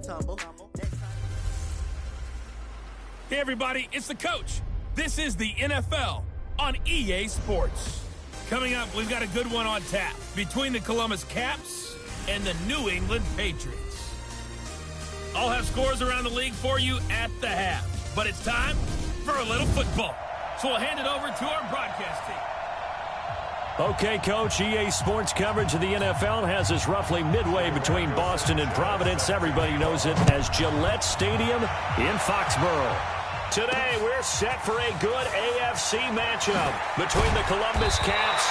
tumble. Hey, everybody, it's the coach. This is the NFL on EA Sports. Coming up, we've got a good one on tap between the Columbus Caps and the New England Patriots. I'll have scores around the league for you at the half, but it's time for a little football. So we'll hand it over to our broadcast team. Okay, Coach, EA Sports coverage of the NFL has us roughly midway between Boston and Providence. Everybody knows it as Gillette Stadium in Foxborough. Today, we're set for a good AFC matchup between the Columbus Caps,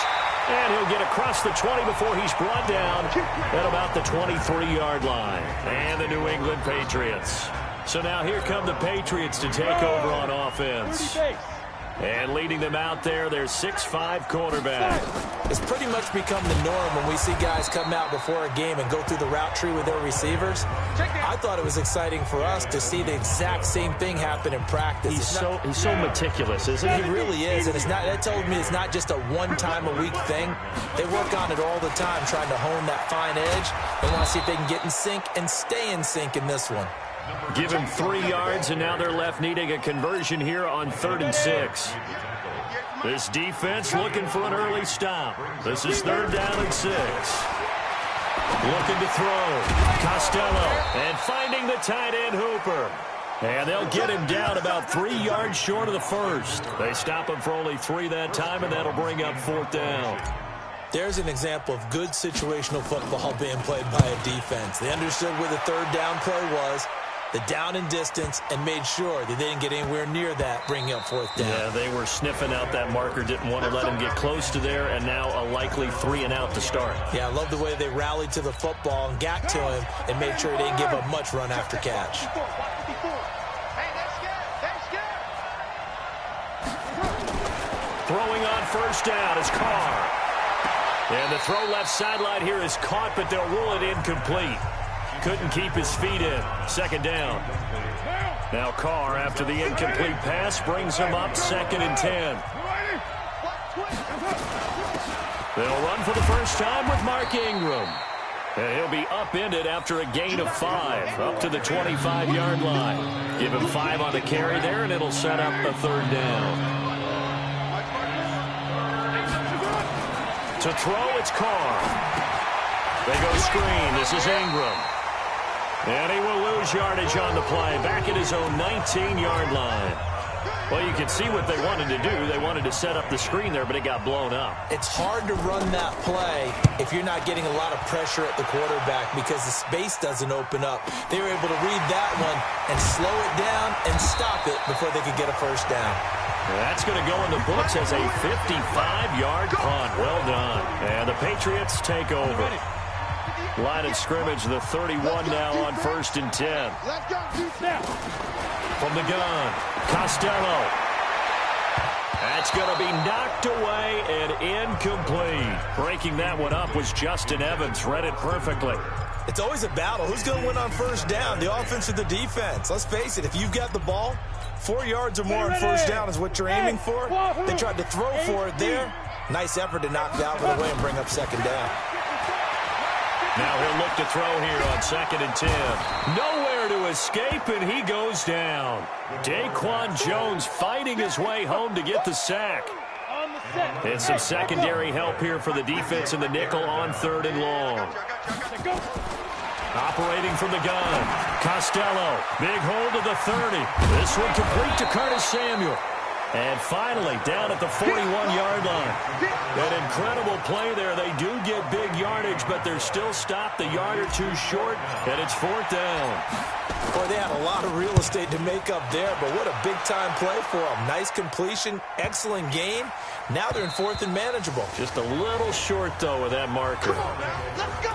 and he'll get across the 20 before he's brought down at about the 23-yard line, and the New England Patriots. So now here come the Patriots to take over on offense. And leading them out there, their 6'5" quarterback. It's pretty much become the norm when we see guys come out before a game and go through the route tree with their receivers. I thought it was exciting for us to see the exact same thing happen in practice. He's so meticulous, isn't he? He really is, and that told me it's not just a one-time-a-week thing. They work on it all the time, trying to hone that fine edge. They want to see if they can get in sync and stay in sync in this one. Give him 3 yards, and now they're left needing a conversion here on 3rd and 6. This defense looking for an early stop. This is 3rd down and 6. Looking to throw. Costello, and finding the tight end Hooper. And they'll get him down about 3 yards short of the first. They stop him for only 3 that time, and that'll bring up 4th down. There's an example of good situational football being played by a defense. They understood where the 3rd down play was, the down and distance, and made sure that they didn't get anywhere near that, bringing up 4th down. Yeah, they were sniffing out that marker, didn't want to let him get close to there, and now a likely 3 and out to start. Yeah, I love the way they rallied to the football and got to him and made sure he didn't give up much run after catch. Throwing on 1st down is Carr. And the throw left sideline here is caught, but they'll rule it incomplete. Couldn't keep his feet in. 2nd down. Now Carr, after the incomplete pass, brings him up 2nd and 10. They'll run for the first time with Mark Ingram. And he'll be upended after a gain of 5, up to the 25-yard line. Give him 5 on the carry there, and it'll set up a 3rd down. To throw, it's Carr. They go screen. This is Ingram. And he will lose yardage on the play, back at his own 19-yard line. Well, you can see what they wanted to do. They wanted to set up the screen there, but it got blown up. It's hard to run that play if you're not getting a lot of pressure at the quarterback because the space doesn't open up. They were able to read that one and slow it down and stop it before they could get a 1st down. That's going to go in the books as a 55-yard punt. Well done. And the Patriots take over. Line of scrimmage, the 31 now on 1st and 10. From the gun, Costello. That's going to be knocked away and incomplete. Breaking that one up was Justin Evans. Read it perfectly. It's always a battle. Who's going to win on 1st down, the offense or the defense? Let's face it, if you've got the ball, 4 yards or more on 1st down is what you're aiming for. They tried to throw for it there. Nice effort to knock that one away and bring up 2nd down. Now he'll look to throw here on 2nd and 10. Nowhere to escape, and he goes down. Daquan Jones fighting his way home to get the sack. And some secondary help here for the defense in the nickel on 3rd and long. Operating from the gun, Costello. Big hold of the 30. This one complete to Curtis Samuel. And finally, down at the 41-yard line. An incredible play there. They do get big yardage, but they're still stopped a yard or 2 short, and it's 4th down. Boy, they had a lot of real estate to make up there, but what a big-time play for them. Nice completion, excellent gain. Now they're in 4th and manageable. Just a little short, though, with that marker. Let's go.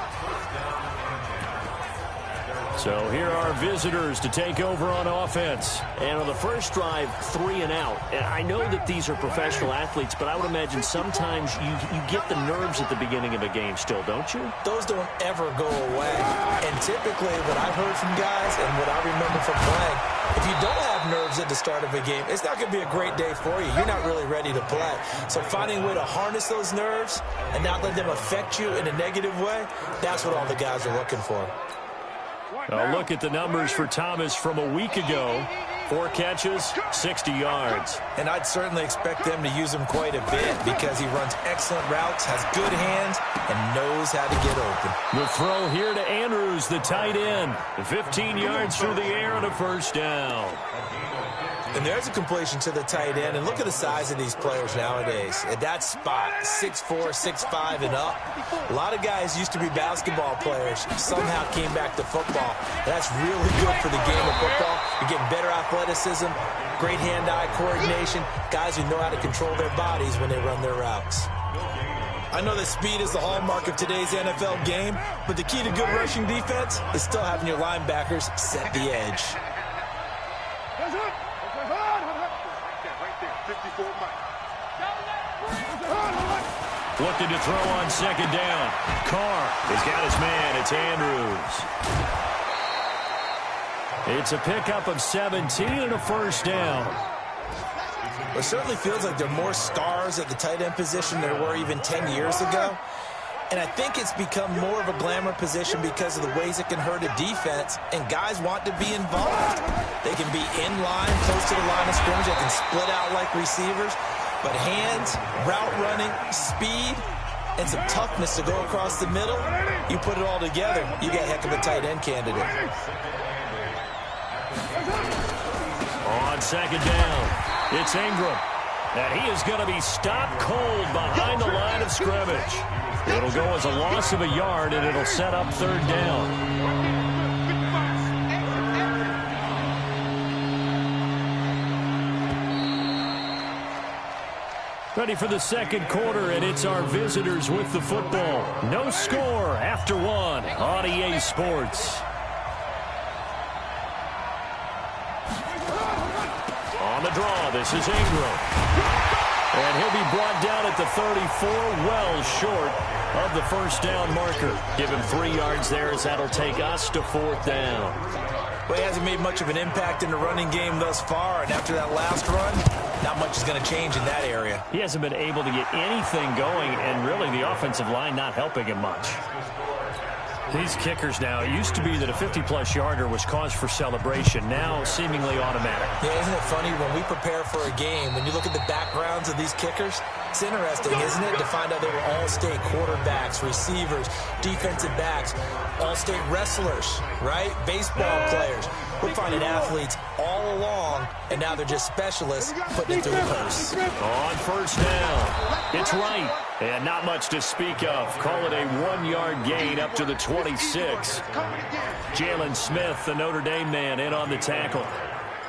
So here are visitors to take over on offense. And on the first drive, 3 and out. And I know that these are professional athletes, but I would imagine sometimes you get the nerves at the beginning of a game still, don't you? Those don't ever go away. And typically what I've heard from guys and what I remember from playing, if you don't have nerves at the start of a game, it's not going to be a great day for you. You're not really ready to play. So finding a way to harness those nerves and not let them affect you in a negative way, that's what all the guys are looking for. A look at the numbers for Thomas from a week ago. 4 catches, 60 yards. And I'd certainly expect them to use him quite a bit because he runs excellent routes, has good hands, and knows how to get open. The throw here to Andrews, the tight end. 15 yards through the air and a first down. And there's a completion to the tight end. And look at the size of these players nowadays. At that spot, 6'4", 6'5", and up. A lot of guys used to be basketball players, somehow came back to football. That's really good for the game of football. You're getting better athleticism, great hand-eye coordination, guys who know how to control their bodies when they run their routes. I know that speed is the hallmark of today's NFL game, but the key to good rushing defense is still having your linebackers set the edge. Looking to throw on second down. Carr has got his man. It's Andrews. It's a pickup of 17 and a first down. It certainly feels like there are more stars at the tight end position than there were even 10 years ago. And I think it's become more of a glamour position because of the ways it can hurt a defense, and guys want to be involved. They can be in line, close to the line of scrimmage. They can split out like receivers. But hands, route running, speed, and some toughness to go across the middle, you put it all together, you got a heck of a tight end candidate. On second down, it's Ingram. And he is going to be stopped cold behind the line of scrimmage. It'll go as a loss of a yard, and it'll set up third down. Ready for the second quarter, and it's our visitors with the football. No score after 1 on EA Sports. On the draw, this is Ingram. And he'll be brought down at the 34, well short of the first down marker. Give him 3 yards there as that'll take us to fourth down. Well, he hasn't made much of an impact in the running game thus far, and after that last run, not much is going to change in that area. He hasn't been able to get anything going, and really the offensive line not helping him much. These kickers now, it used to be that a 50-plus yarder was cause for celebration. Now, seemingly automatic. Yeah, isn't it funny? When we prepare for a game, when you look at the backgrounds of these kickers, it's interesting, isn't it, to find out they were all-state quarterbacks, receivers, defensive backs, all-state wrestlers, right? Baseball players. We're finding athletes all along, and now they're just specialists putting it through the post. On first down, it's right, and not much to speak of. Call it a 1-yard gain up to the 26. Jalen Smith, the Notre Dame man, in on the tackle.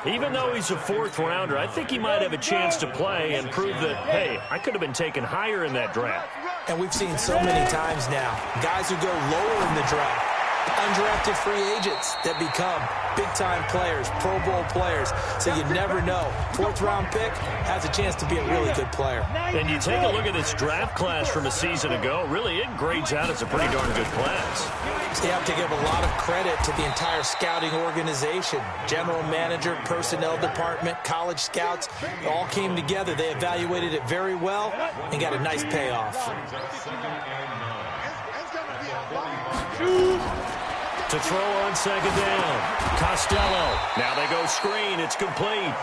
Even though he's a 4th rounder, I think he might have a chance to play and prove that, hey, I could have been taken higher in that draft. And we've seen so many times now, guys who go lower in the draft, undrafted free agents that become big-time players, Pro Bowl players. So you never know. 4th-round pick has a chance to be a really good player. And you take a look at this draft class from a season ago, really it grades out as a pretty darn good class. So you have to give a lot of credit to the entire scouting organization. General manager, personnel department, college scouts, all came together. They evaluated it very well and got a nice payoff. To throw on second down, Costello. Now they go screen. It's complete.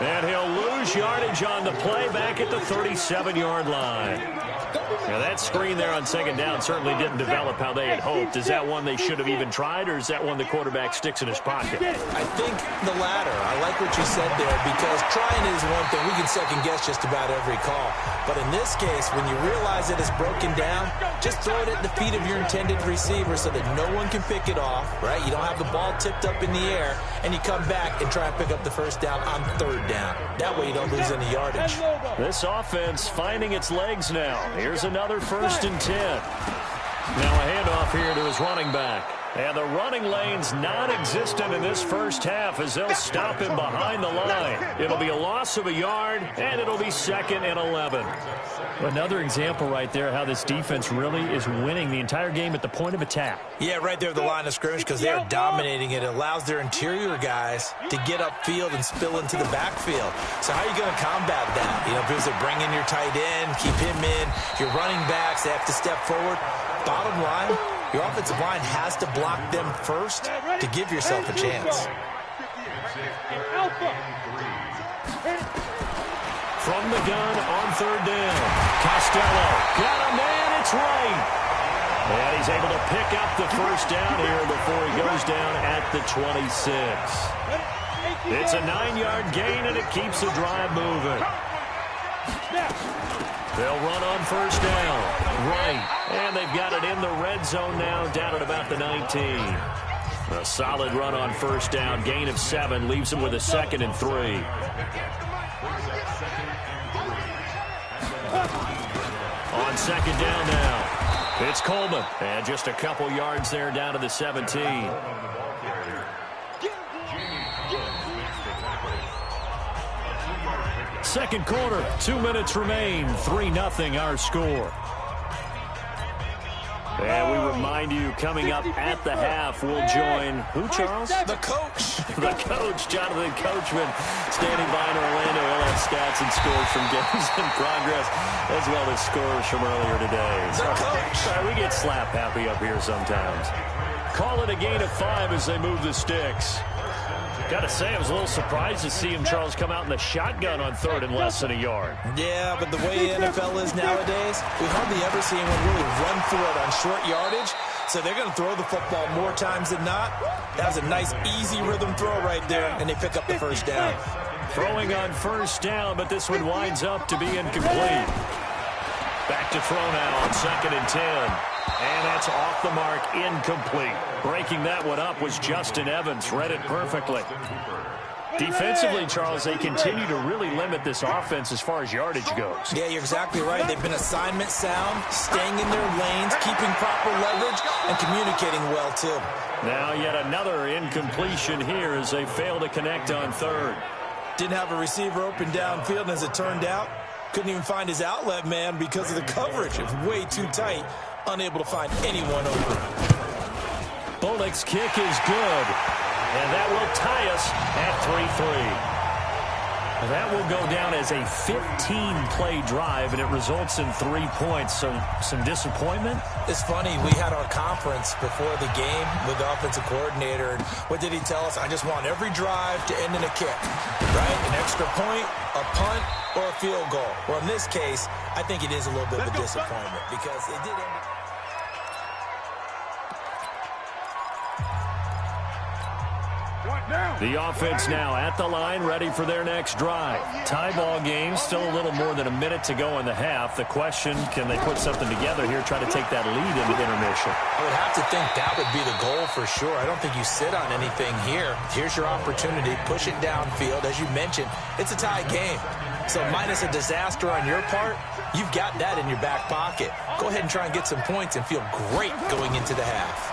And he'll lose yardage on the play back at the 37-yard line. Now that screen there on second down certainly didn't develop how they had hoped. Is that one they should have even tried, or is that one the quarterback sticks in his pocket? I think the latter. I like what you said there, because trying is one thing. We can second guess just about every call. But in this case, when you realize that it's broken down, just throw it at the feet of your intended receiver so that no one can pick it off, right? You don't have the ball tipped up in the air, and you come back and try and pick up the first down on third down. That way you don't lose any yardage. This offense finding its legs now. Here's another 1st and 10. Now a handoff here to his running back. And the running lane's non-existent in this first half as they'll stop him behind the line. It'll be a loss of a yard, and it'll be 2nd and 11. Another example right there how this defense really is winning the entire game at the point of attack. Yeah, right there at the line of scrimmage, because they are dominating it. It allows their interior guys to get upfield and spill into the backfield. So how are you going to combat that? You know, because they're bringing your tight end, keep him in. Your running backs, they have to step forward. Bottom line, Your offensive line has to block them first to give yourself a chance. From the gun on third down. Costello got a man. It's right. And he's able to pick up the first down here before he goes down at the 26. It's a 9-yard gain, and it keeps the drive moving. They'll run on first down. Right. And they've got it in the red zone now, down at about the 19. A solid run on first down. Gain of 7 leaves them with a 2nd and 3. On second down now. It's Coleman. And just a couple yards there down to the 17. Second quarter, 2 minutes remain. 3-0 our score. And we remind you, coming up at the half, we'll join who, Charles? The coach. The coach, Jonathan Coachman, standing by in Orlando. He'll have stats and scores from games in progress, as well as scores from earlier today. The coach. Sorry, we get slap happy up here sometimes. Call it a gain of 5 as they move the sticks. Got to say, I was a little surprised to see him, Charles, come out in the shotgun on third and less than a yard. Yeah, but the way the NFL is nowadays, we hardly ever see anyone really run through it on short yardage. So they're going to throw the football more times than not. That was a nice, easy rhythm throw right there, and they pick up the first down. Throwing on first down, but this one winds up to be incomplete. Back to throw now on 2nd and 10. And that's off the mark, incomplete. Breaking that one up was Justin Evans. Read it perfectly. Defensively, Charles, they continue to really limit this offense as far as yardage goes. Yeah, you're exactly right. They've been assignment sound, staying in their lanes, keeping proper leverage, and communicating well, too. Now yet another incompletion here as they fail to connect on third. Didn't have a receiver open downfield, and as it turned out, couldn't even find his outlet man because of the coverage. It was way too tight. Unable to find anyone open. Bolek's kick is good, and that will tie us at 3-3. That will go down as a 15-play drive, and it results in 3 points. So some disappointment? It's funny. We had our conference before the game with the offensive coordinator. And what did he tell us? I just want every drive to end in a kick, right? An extra point, a punt, or a field goal. Well, in this case, I think it is a little bit of a disappointment because it did end up. The offense now at the line, ready for their next drive. Tie ball game, still a little more than a minute to go in the half. The question, can they put something together here, try to take that lead into intermission? I would have to think that would be the goal for sure. I don't think you sit on anything here. Here's your opportunity. Push it downfield. As you mentioned, it's a tie game. So minus a disaster on your part, you've got that in your back pocket. Go ahead and try and get some points and feel great going into the half.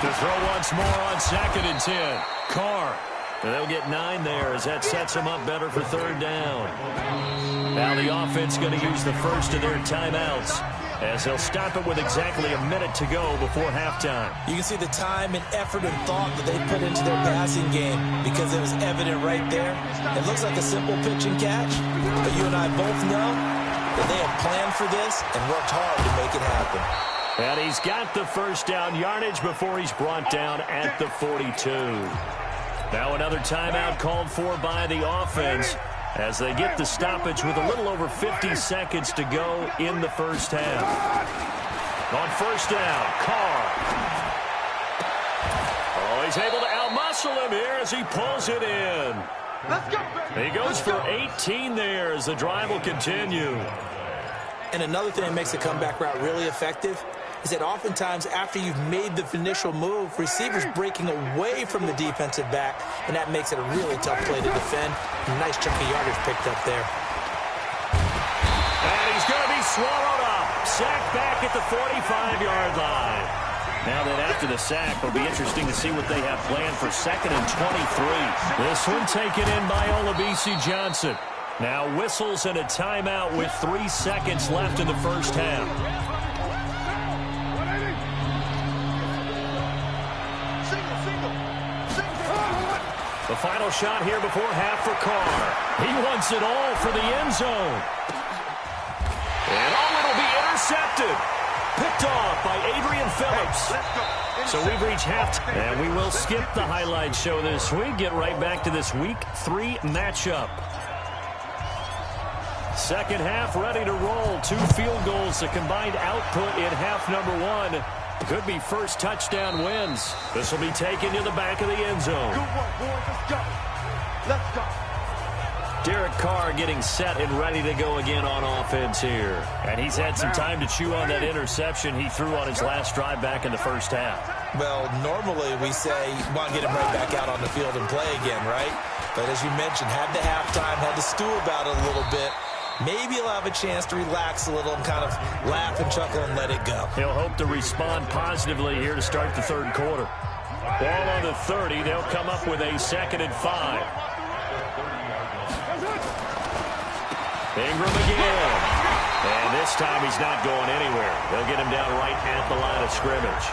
To throw once more on 2nd and 10. Carr. They'll get 9 there as that sets them up better for third down. Now the offense going to use the first of their timeouts as they'll stop it with exactly a minute to go before halftime. You can see the time and effort and thought that they put into their passing game because it was evident right there. It looks like a simple pitch and catch, but you and I both know that they have planned for this and worked hard to make it happen. And he's got the first down yardage before he's brought down at the 42. Now another timeout called for by the offense as they get the stoppage with a little over 50 seconds to go in the first half. On first down, Carr. Oh, he's able to outmuscle him here as he pulls it in. He goes for 18 there as the drive will continue. And another thing that makes the comeback route really effective is that oftentimes after you've made the initial move, receivers breaking away from the defensive back, and that makes it a really tough play to defend. A nice chunk of yardage picked up there. And he's going to be swallowed up. Sacked back at the 45-yard line. Now that after the sack, it'll be interesting to see what they have planned for 2nd and 23. This one taken in by Olabisi Johnson. Now whistles and a timeout with 3 seconds left in the first half. The final shot here before half for Carr. He wants it all for the end zone. And it'll be intercepted. Picked off by Adrian Phillips. So we've reached halftime, and we will skip the highlight show this week. Get right back to this Week 3 matchup. Second half ready to roll. 2 field goals, the combined output in half number 1. Could be first touchdown wins. This will be taken to the back of the end zone. Good work, boys. Let's go. Let's go. Derek Carr getting set and ready to go again on offense here. And he's had some time to chew on that interception he threw on his last drive back in the first half. Well, normally we say, want to get him right back out on the field and play again, right? But as you mentioned, had the halftime, had to stew about it a little bit. Maybe he'll have a chance to relax a little and kind of laugh and chuckle and let it go. He'll hope to respond positively here to start the third quarter. Ball on the 30. They'll come up with a 2nd and 5. Ingram again. And this time he's not going anywhere. They'll get him down right at the line of scrimmage.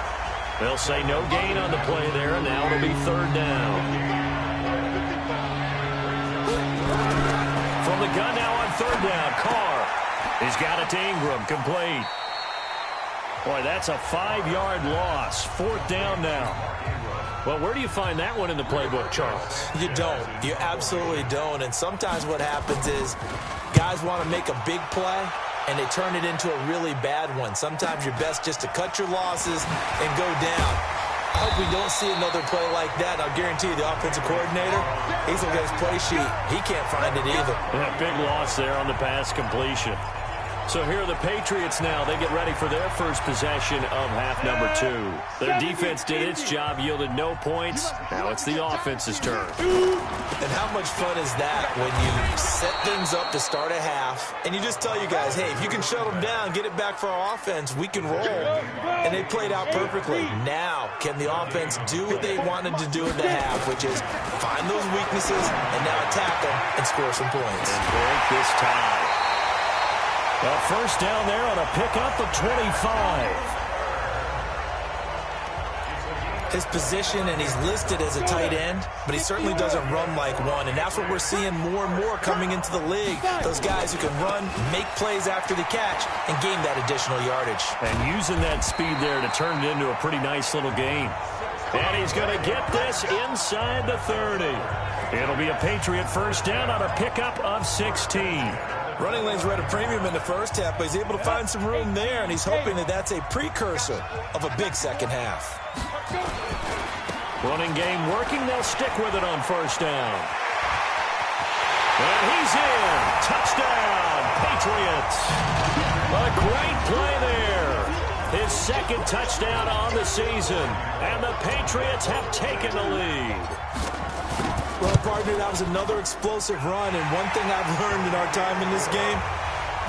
They'll say no gain on the play there, and now it'll be 3rd down. From the gun now on 3rd down, Carr. He's got it to Ingram, complete. Boy, that's a 5-yard loss. 4th down now. Well, where do you find that one in the playbook, Charles? You don't. You absolutely don't. And sometimes what happens is guys want to make a big play, and they turn it into a really bad one. Sometimes you're best just to cut your losses and go down. I hope we don't see another play like that. I'll guarantee you the offensive coordinator, he's looking at his play sheet. He can't find it either. Yeah, big loss there on the pass completion. So here are the Patriots now. They get ready for their first possession of half number 2. Their defense did its job, yielded no points. Now it's the offense's turn. And how much fun is that when you set things up to start a half, and you just tell you guys, hey, if you can shut them down, get it back for our offense, we can roll. And they played out perfectly. Now, can the offense do what they wanted to do in the half, which is find those weaknesses and now attack them and score some points. And break this tie. A first down there on a pickup of 25. His position, and he's listed as a tight end, but he certainly doesn't run like one, and that's what we're seeing more and more coming into the league. Those guys who can run, make plays after the catch, and gain that additional yardage. And using that speed there to turn it into a pretty nice little game. And he's going to get this inside the 30. It'll be a Patriot first down on a pickup of 16. Running lanes were at a premium in the first half, but he's able to find some room there, and he's hoping that that's a precursor of a big second half. Running game working. They'll stick with it on first down. And he's in. Touchdown, Patriots. A great play there. His 2nd touchdown on the season. And the Patriots have taken the lead. Well, partner, that was another explosive run, and one thing I've learned in our time in this game,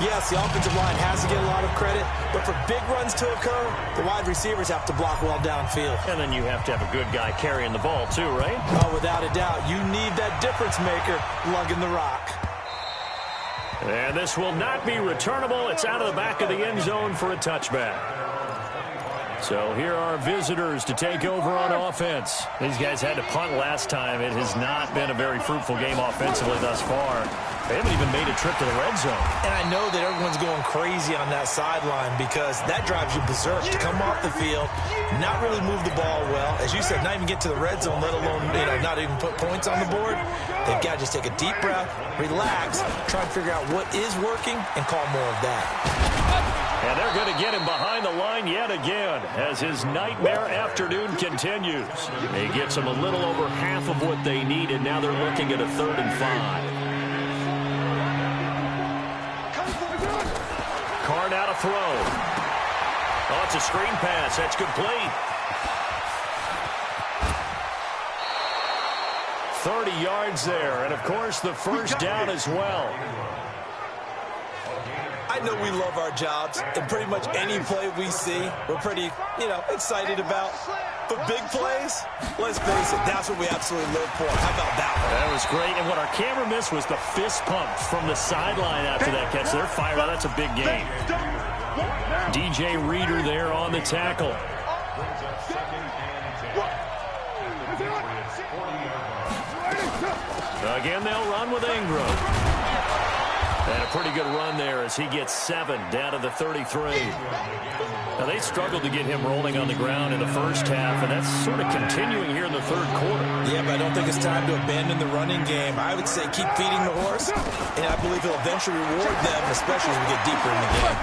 yes, the offensive line has to get a lot of credit, but for big runs to occur, the wide receivers have to block well downfield. And then you have to have a good guy carrying the ball too, right? Oh, without a doubt. You need that difference maker lugging the rock. And this will not be returnable. It's out of the back of the end zone for a touchback. So here are visitors to take over on offense. These guys had to punt last time. It has not been a very fruitful game offensively thus far. They haven't even made a trip to the red zone. And I know that everyone's going crazy on that sideline because that drives you berserk to come off the field, not really move the ball well. As you said, not even get to the red zone, let alone, not even put points on the board. They've got to just take a deep breath, relax, try and figure out what is working, and call more of that. And they're going to get him behind the line yet again as his nightmare afternoon continues. He gets them a little over half of what they need, and now they're looking at a 3rd and 5. Carr now to throw. Oh, it's a screen pass. That's complete. 30 yards there, and of course the first down as well. I know we love our jobs, and pretty much any play we see, we're pretty, excited about. But big plays, let's face it, that's what we absolutely live for. How about that one? That was great, and what our camera missed was the fist pump from the sideline after that catch. They're fired out. That's a big game. DJ Reader there on the tackle. Again, they'll run with Ingram. And a pretty good run there as he gets 7 down to the 33. Now, they struggled to get him rolling on the ground in the first half, and that's sort of continuing here in the third quarter. Yeah, but I don't think it's time to abandon the running game. I would say keep feeding the horse, and I believe he'll eventually reward them, especially as we get deeper in the game.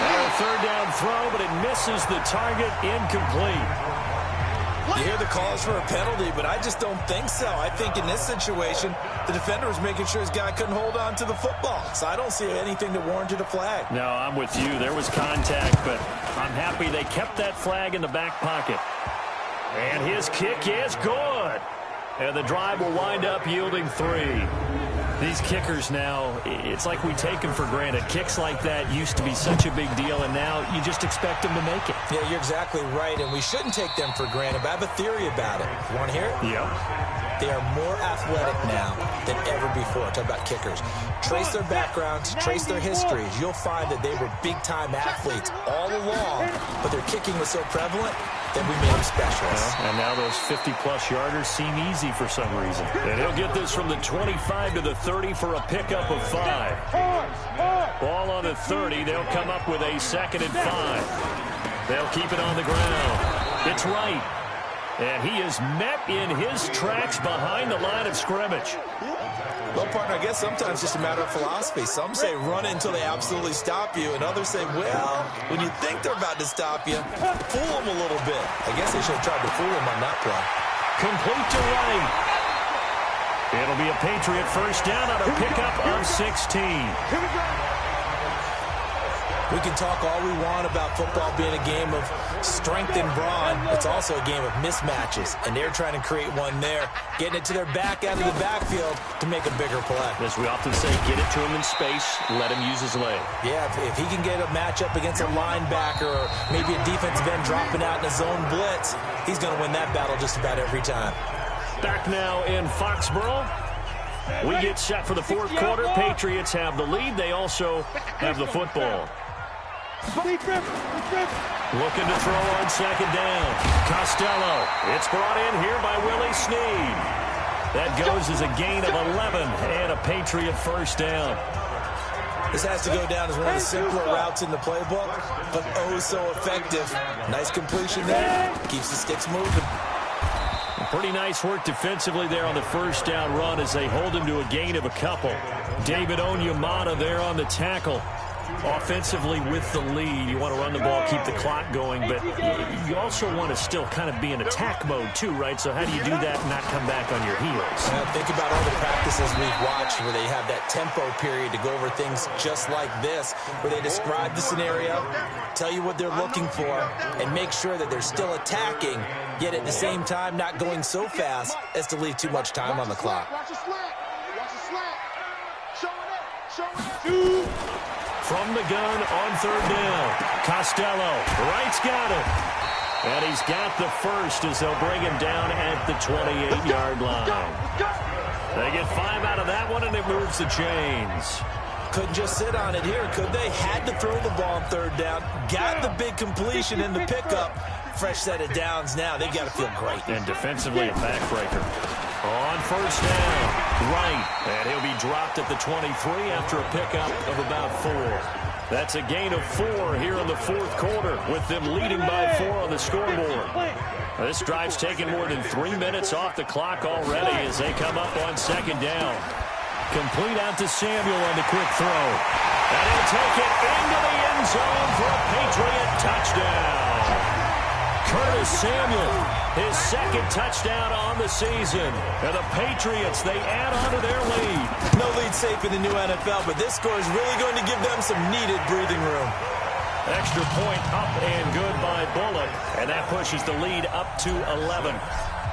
Now a third down throw, but it misses the target, incomplete. You hear the calls for a penalty, but I just don't think so. I think in this situation, the defender was making sure his guy couldn't hold on to the football. So I don't see anything that warranted a flag. No, I'm with you. There was contact, but I'm happy they kept that flag in the back pocket. And his kick is good. And the drive will wind up yielding 3. These kickers now, it's like we take them for granted. Kicks like that used to be such a big deal, and now you just expect them to make it. Yeah, you're exactly right, and we shouldn't take them for granted, but I have a theory about it. You want to hear it? Yep. They are more athletic now than ever before. Talk about kickers. Trace their backgrounds, trace their histories. You'll find that they were big-time athletes all along, but their kicking was so prevalent that we made them specialists. And now those 50-plus yarders seem easy for some reason. And he'll get this from the 25 to the 30 for a pickup of 5. Ball on the 30. They'll come up with a 2nd and 5. They'll keep it on the ground. It's right. And he is met in his tracks behind the line of scrimmage. Well, partner, I guess sometimes it's just a matter of philosophy. Some say run until they absolutely stop you, and others say, well, when you think they're about to stop you, fool them a little bit. I guess they should have tried to fool him on that play. Complete to right. It'll be a Patriot first down on a pickup of 16. We can talk all we want about football being a game of strength and brawn. It's also a game of mismatches, and they're trying to create one there, getting it to their back out of the backfield to make a bigger play. As we often say, get it to him in space, let him use his leg. Yeah, if he can get a matchup against a linebacker or maybe a defensive end dropping out in a zone blitz, he's going to win that battle just about every time. Back now in Foxborough. We get set for the fourth quarter. Patriots have the lead. They also have the football. Looking to throw on 2nd down. Costello. It's brought in here by Willie Snead. That goes as a gain of 11 and a Patriot first down. This has to go down as one of the simpler routes in the playbook, but oh so effective. Nice completion there. Keeps the sticks moving. Pretty nice work defensively there on the first down run as they hold him to a gain of a couple. David Onyemata there on the tackle. Offensively with the lead, you want to run the ball, keep the clock going, but you also want to still kind of be in attack mode too, right? So how do you do that and not come back on your heels? Think about all the practices we've watched where they have that tempo period to go over things just like this, where they describe the scenario, tell you what they're looking for, and make sure that they're still attacking, yet at the same time not going so fast as to leave too much time on the clock. Watch the slant. Watch the slant. Show it. From the gun on 3rd down. Costello. Wright's got it. And he's got the first as they'll bring him down at the 28-yard line. They get 5 out of that one, and it moves the chains. Couldn't just sit on it here, could they? Had to throw the ball on 3rd down. Got the big completion in the pickup. Fresh set of downs now. They've got to feel great. And defensively, a backbreaker. On 1st down, Wright. And he'll be dropped at the 23 after a pickup of about 4. That's a gain of 4 here in the fourth quarter, with them leading by 4 on the scoreboard. This drive's taken more than 3 minutes off the clock already as they come up on 2nd down. Complete out to Samuel on the quick throw. And he'll take it into the end zone for a Patriot touchdown. Curtis Samuel, his 2nd touchdown on the season. And the Patriots, they add on to their lead. No lead safe in the new NFL, but this score is really going to give them some needed breathing room. Extra point up and good by Bullock. And that pushes the lead up to 11.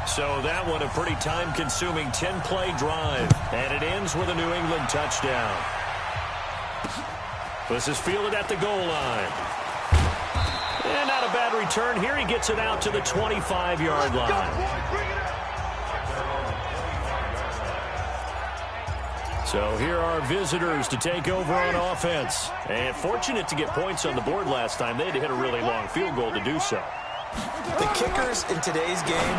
So that one a pretty time-consuming 10-play drive. And it ends with a New England touchdown. This is fielded at the goal line. And not a bad return here. He gets it out to the 25-yard line. So here are visitors to take over on offense. And fortunate to get points on the board last time. They had to hit a really long field goal to do so. The kickers in today's game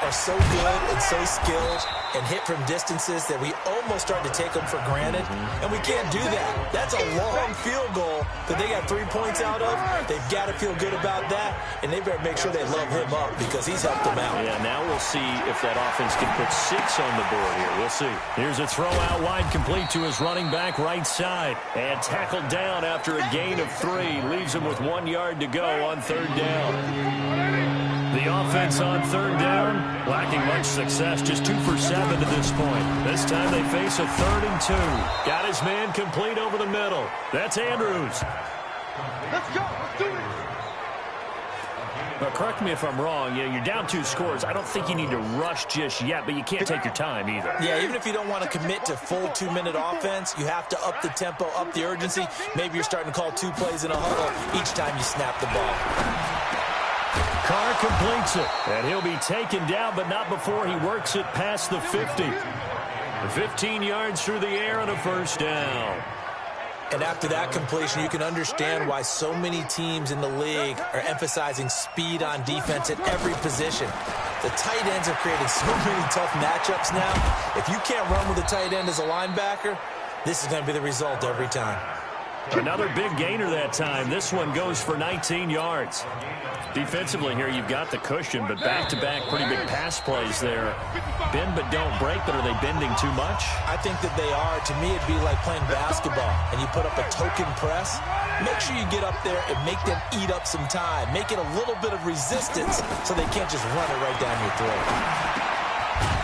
are so good and so skilled and hit from distances that we almost start to take them for granted, and we can't do that. That's a long field goal that they got 3 points out of. They've got to feel good about that, and they better make sure they love him up because he's helped them out. Yeah, now we'll see if that offense can put 6 on the board here. We'll see. Here's a throw out wide, complete to his running back right side, and tackled down after a gain of 3. Leaves him with 1 yard to go on third down. The offense on third down, lacking much success, just 2 for 7 to this point. This time they face a 3rd and 2. Got his man complete over the middle. That's Andrews. Let's go. Let's do it. But correct me if I'm wrong. Yeah, you're down 2 scores. I don't think you need to rush just yet, but you can't take your time either. Yeah, even if you don't want to commit to full 2-minute offense, you have to up the tempo, up the urgency. Maybe you're starting to call 2 plays in a huddle each time you snap the ball. Carr completes it, and he'll be taken down, but not before he works it past the 50. 15 yards through the air and a first down. And after that completion, you can understand why so many teams in the league are emphasizing speed on defense at every position. The tight ends have created so many tough matchups now. If you can't run with a tight end as a linebacker, this is going to be the result every time. Another big gainer that time. This one goes for 19 yards. Defensively here, you've got the cushion, but back-to-back pretty big pass plays there. Bend but don't break, but are they bending too much? I think that they are. To me, it'd be like playing basketball, and you put up a token press. Make sure you get up there and make them eat up some time. Make it a little bit of resistance so they can't just run it right down your throat.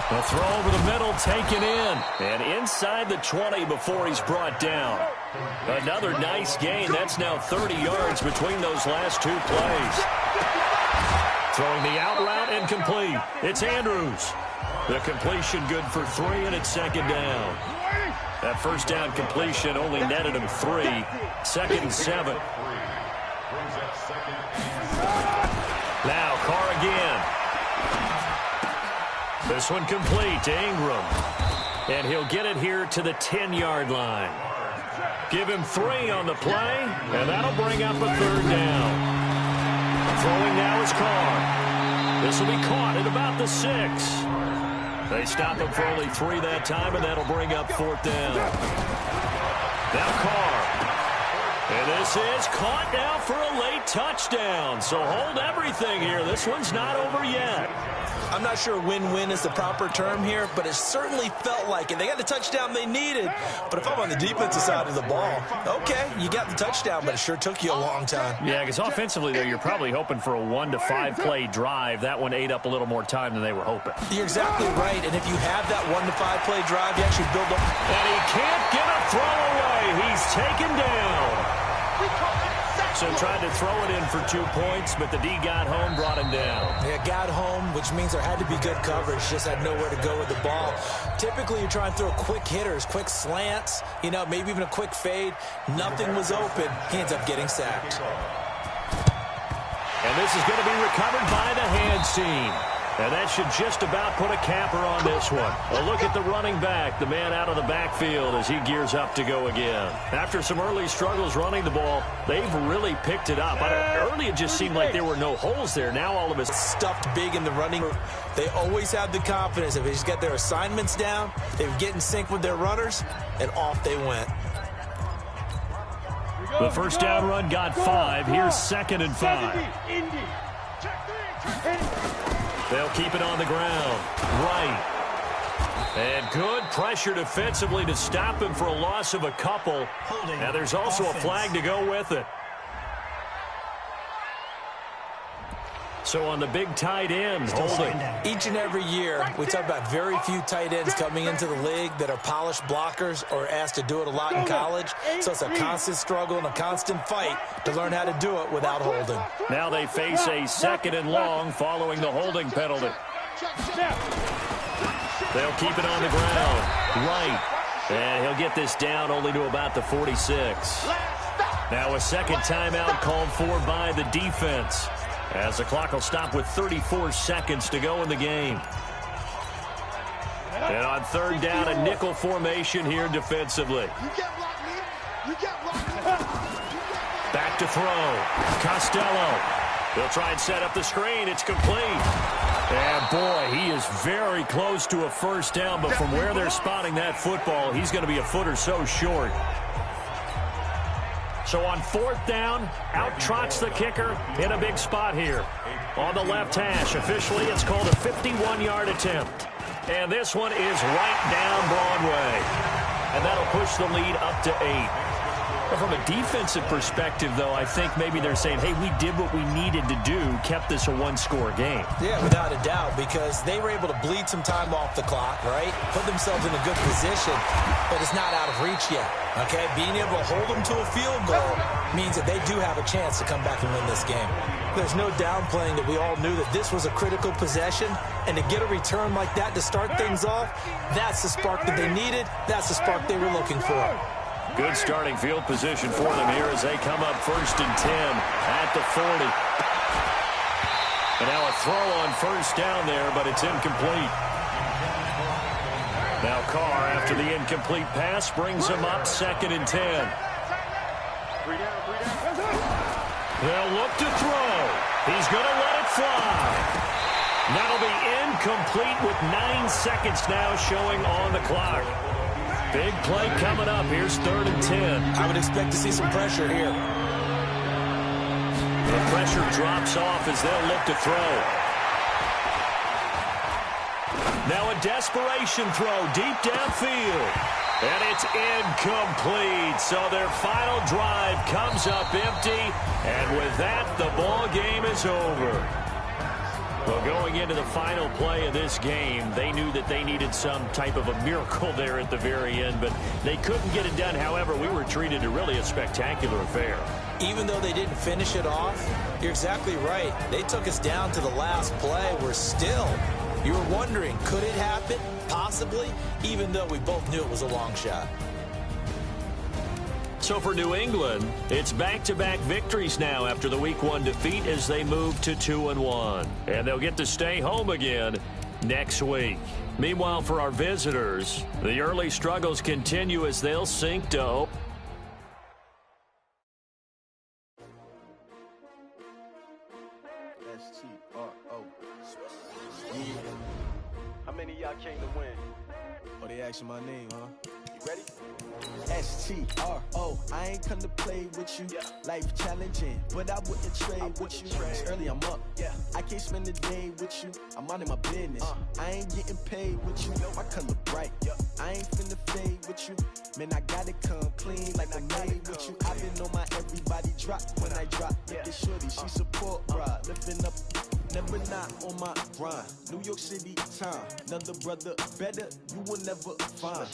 A throw over the middle, taken in. And inside the 20 before he's brought down. Another nice gain. That's now 30 yards between those last 2 plays. Throwing the out route and complete. It's Andrews. The completion good for 3, and it's 2nd down. That first down completion only netted him 3. 2nd and 7. Now Carr again. This one complete to Ingram. And he'll get it here to the 10-yard line. Give him 3 on the play, and that'll bring up a 3rd down. Throwing now is Carr. This will be caught at about the 6. They stop him for only 3 that time, and that'll bring up 4th down. Now Carr. And this is caught now for a late touchdown. So hold everything here. This one's not over yet. I'm not sure win-win is the proper term here, but it certainly felt like it. They got the touchdown they needed, but if I'm on the defensive side of the ball, okay, you got the touchdown, but it sure took you a long time. Yeah, because offensively, though, you're probably hoping for a 1 to 5 play drive. That one ate up a little more time than they were hoping. You're exactly right, and if you have that 1 to 5 play drive, you actually build up. And he can't get a throw away. He's taken down. So tried to throw it in for 2 points, but the D got home, brought him down. Yeah, got home, which means there had to be good coverage. Just had nowhere to go with the ball. Typically, you're trying to throw quick hitters, quick slants, you know, maybe even a quick fade. Nothing was open. He ends up getting sacked. And this is going to be recovered by the hands team. And that should just about put a capper on this one. A look at the running back, the man out of the backfield as he gears up to go again. After some early struggles running the ball, they've really picked it up. Early it just seemed like there were no holes there. Now all of it's stuffed big in the running. They always have the confidence. If they just get their assignments down, they would get in sync with their runners, and off they went. The first down run got 5. Here's 2nd and 5. They'll keep it on the ground. Right. And good pressure defensively to stop him for a loss of a couple. Now there's also a flag to go with it. So on the big tight end, holding. Each and every year, we talk about very few tight ends coming into the league that are polished blockers or asked to do it a lot in college. So it's a constant struggle and a constant fight to learn how to do it without holding. Now they face a 2nd and long following the holding penalty. They'll keep it on the ground. Right. And he'll get this down only to about the 46. Now a 2nd timeout called for by the defense, as the clock will stop with 34 seconds to go in the game. And on 3rd down, a nickel formation here defensively. Back to throw. Costello. They'll try and set up the screen. It's complete. And boy, he is very close to a first down, but from where they're spotting that football, he's going to be a foot or so short. So on fourth down, out trots the kicker in a big spot here. On the left hash, officially it's called a 51-yard attempt. And this one is right down Broadway. And that'll push the lead up to 8. But from a defensive perspective, though, I think maybe they're saying, hey, we did what we needed to do, kept this a one-score game. Yeah, without a doubt, because they were able to bleed some time off the clock, right? Put themselves in a good position, but it's not out of reach yet, okay? Being able to hold them to a field goal means that they do have a chance to come back and win this game. There's no downplaying that we all knew that this was a critical possession, and to get a return like that to start things off, that's the spark that they needed. That's the spark they were looking for. Good starting field position for them here as they come up 1st and 10 at the 40. And now a throw on first down there, but it's incomplete. Now Carr, after the incomplete pass, brings him up 2nd and 10. They'll look to throw. He's going to let it fly. That'll be incomplete with 9 seconds now showing on the clock. Big play coming up. Here's 3rd and 10. I would expect to see some pressure here. The pressure drops off as they'll look to throw. Now a desperation throw deep downfield. And it's incomplete. So their final drive comes up empty. And with that, the ball game is over. Well, going into the final play of this game, they knew that they needed some type of a miracle there at the very end, but they couldn't get it done. However, we were treated to really a spectacular affair. Even though they didn't finish it off, you're exactly right. They took us down to the last play. We're still, you were wondering, could it happen? Possibly, even though we both knew it was a long shot. So for New England, it's back-to-back victories now after the Week 1 defeat as they move to 2-1. And they'll get to stay home again next week. Meanwhile, for our visitors, the early struggles continue as they'll sink to S-T-R-O. Yeah. How many of y'all came to win? Oh, they asking my name, huh? You ready? S-T-R-O. I ain't come to play with you. Life challenging, but I wouldn't trade with you. It's early, I'm up. I can't spend the day with you. I'm out of my business. I ain't getting paid with you. My color bright. I ain't finna fade with you. Man, I gotta come clean like I made with you. I've been on my everybody drop when I drop. Look at shorty, she support, bruh. Lifting up, never not on my grind. New York City time. Another brother better, you will never find.